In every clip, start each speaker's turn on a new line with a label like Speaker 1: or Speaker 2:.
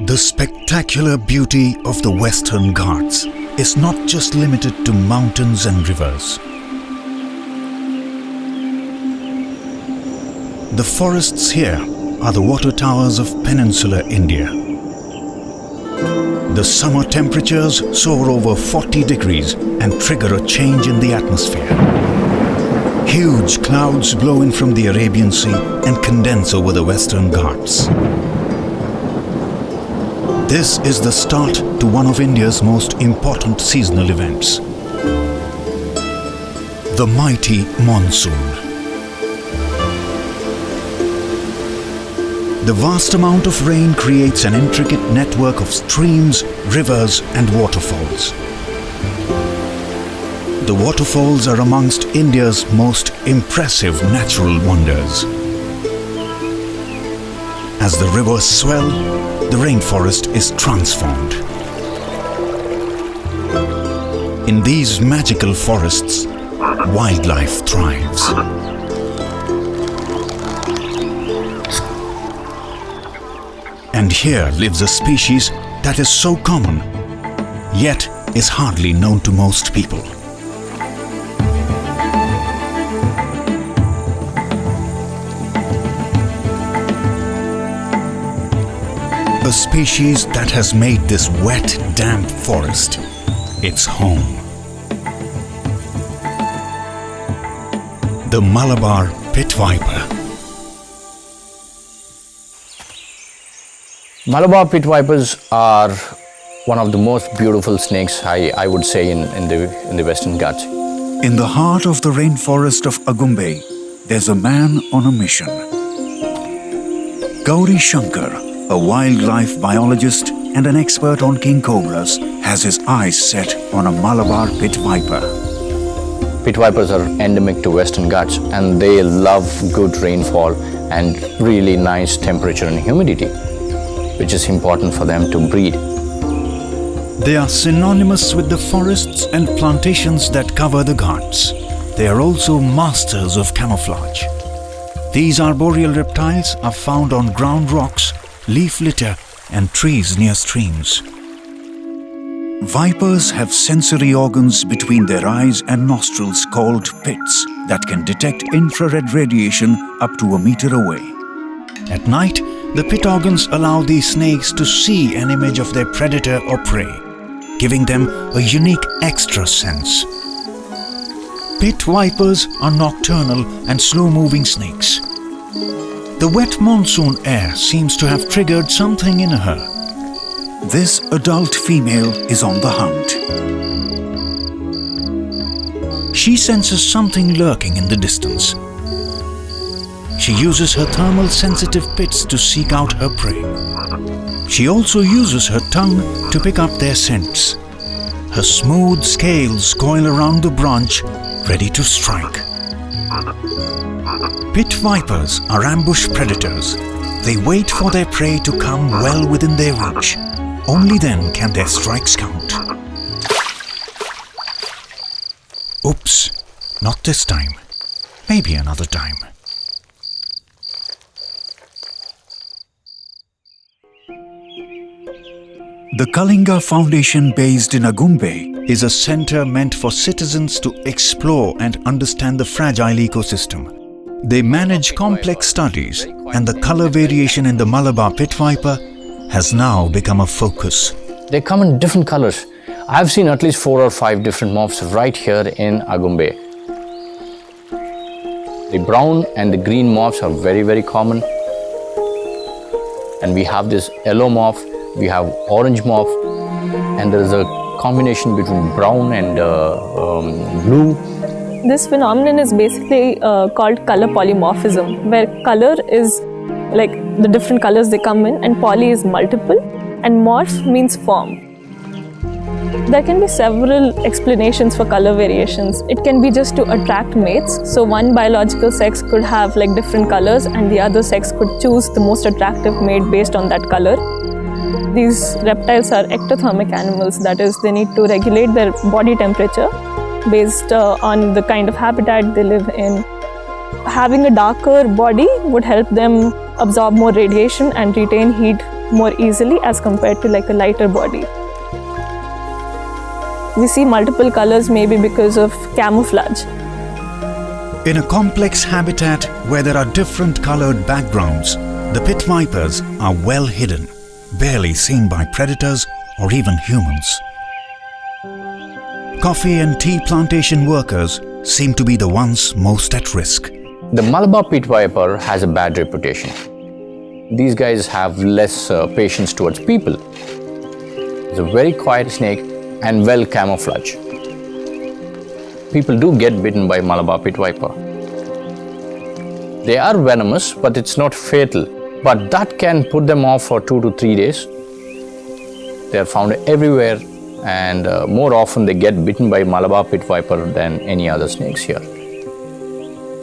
Speaker 1: The spectacular beauty of the Western Ghats is not just limited to mountains and rivers. The forests here are the water towers of peninsular India. The summer temperatures soar over 40 degrees and trigger a change in the atmosphere. Huge clouds blow in from the Arabian Sea and condense over the Western Ghats. This is the start to one of India's most important seasonal events, the mighty monsoon. The vast amount of rain creates an intricate network of streams, rivers and waterfalls. The waterfalls are amongst India's most impressive natural wonders. As the rivers swell, the rainforest is transformed. In these magical forests, wildlife thrives. And here lives a species that is so common, yet is hardly known to most people. A species that has made this wet, damp forest its home. The Malabar pit viper.
Speaker 2: Malabar pit vipers are one of the most beautiful snakes, I would say, in the Western Ghats.
Speaker 1: In the heart of the rainforest of Agumbe, there's a man on a mission. Gauri Shankar, a wildlife biologist and an expert on king cobras, has his eyes set on a Malabar pit viper.
Speaker 2: Pit vipers are endemic to Western Ghats and they love good rainfall and really nice temperature and humidity, which is important for them to breed.
Speaker 1: They are synonymous with the forests and plantations that cover the Ghats. They are also masters of camouflage. These arboreal reptiles are found on ground rocks, leaf litter and trees near streams. Vipers have sensory organs between their eyes and nostrils called pits that can detect infrared radiation up to a meter away. At night, the pit organs allow these snakes to see an image of their predator or prey, giving them a unique extra sense. Pit vipers are nocturnal and slow-moving snakes. The wet monsoon air seems to have triggered something in her. This adult female is on the hunt. She senses something lurking in the distance. She uses her thermal sensitive pits to seek out her prey. She also uses her tongue to pick up their scents. Her smooth scales coil around the branch, ready to strike. Pit vipers are ambush predators. They wait for their prey to come well within their reach. Only then can their strikes count. Oops, not this time. Maybe another time. The Kalinga Foundation, based in Agumbe, is a center meant for citizens to explore and understand the fragile ecosystem. They manage complex studies, and the color variation in the Malabar pit viper has now become a focus.
Speaker 2: They come in different colors. I've seen at least 4 or 5 different morphs right here in Agumbe. The brown and the green morphs are very, very common. And we have this yellow morph, we have orange morph, and there is a combination between brown and blue.
Speaker 3: This phenomenon is basically called color polymorphism, where color is like the different colors they come in, and poly is multiple, and morph means form. There can be several explanations for color variations. It can be just to attract mates. So one biological sex could have like different colors and the other sex could choose the most attractive mate based on that color. These reptiles are ectothermic animals, that is, they need to regulate their body temperature based on the kind of habitat they live in. Having a darker body would help them absorb more radiation and retain heat more easily as compared to like a lighter body. We see multiple colors maybe because of camouflage.
Speaker 1: In a complex habitat where there are different colored backgrounds, the pit vipers are well hidden, barely seen by predators or even humans. Coffee and tea plantation workers seem to be the ones most at risk.
Speaker 2: The Malabar pit viper has a bad reputation. These guys have less patience towards people. It's a very quiet snake and well camouflaged. People do get bitten by Malabar pit viper. They are venomous, but it's not fatal. But that can put them off for 2 to 3 days. They are found everywhere, and more often they get bitten by Malabar pit viper than any other snakes here.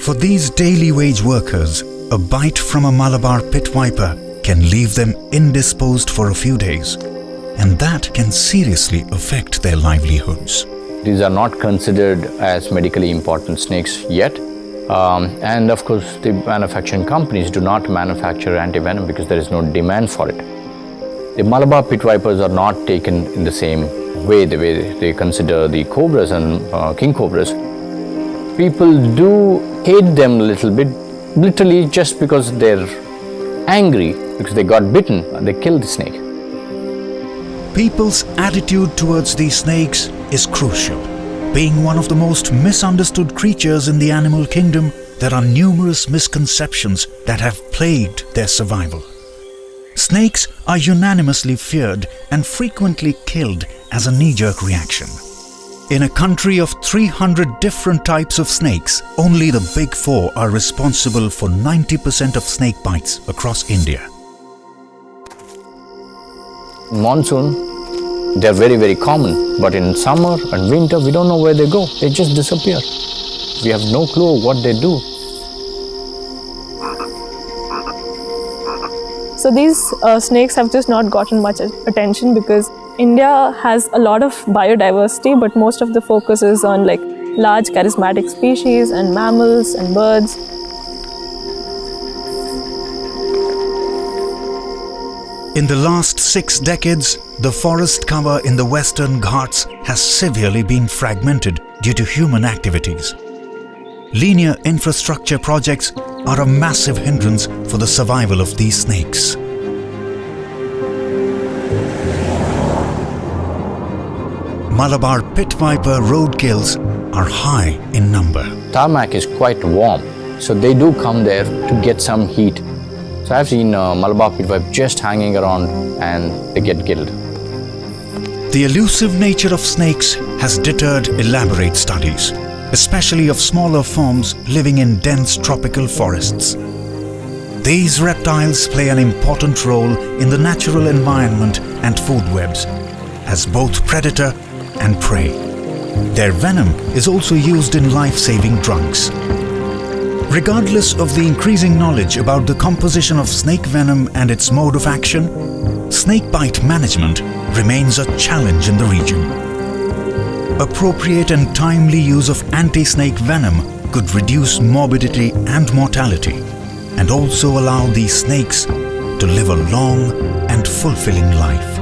Speaker 1: For these daily wage workers, a bite from a Malabar pit viper can leave them indisposed for a few days, and that can seriously affect their livelihoods.
Speaker 2: These are not considered as medically important snakes yet. And of course, the manufacturing companies do not manufacture antivenom because there is no demand for it. The Malabar pit vipers are not taken in the same way, the way they consider the cobras and king cobras. People do hate them a little bit, literally just because they're angry because they got bitten and they killed the snake.
Speaker 1: People's attitude towards these snakes is crucial. Being one of the most misunderstood creatures in the animal kingdom, there are numerous misconceptions that have plagued their survival. Snakes are unanimously feared and frequently killed as a knee-jerk reaction. In a country of 300 different types of snakes, only the big four are responsible for 90% of snake bites across India.
Speaker 2: Monsoon, they're very, very common, but in summer and winter, we don't know where they go. They just disappear. We have no clue what they do.
Speaker 3: So these snakes have just not gotten much attention because India has a lot of biodiversity, but most of the focus is on like large charismatic species and mammals and birds.
Speaker 1: In the last 6 decades, the forest cover in the Western Ghats has severely been fragmented due to human activities. Linear infrastructure projects are a massive hindrance for the survival of these snakes. Malabar pit viper roadkills are high in number.
Speaker 2: Tarmac is quite warm, so they do come there to get some heat. So I've seen Malabar pit viper just hanging around and they get killed.
Speaker 1: The elusive nature of snakes has deterred elaborate studies, especially of smaller forms living in dense tropical forests. These reptiles play an important role in the natural environment and food webs as both predator and prey. Their venom is also used in life-saving drugs. Regardless of the increasing knowledge about the composition of snake venom and its mode of action, snakebite management remains a challenge in the region. Appropriate and timely use of anti-snake venom could reduce morbidity and mortality, and also allow these snakes to live a long and fulfilling life.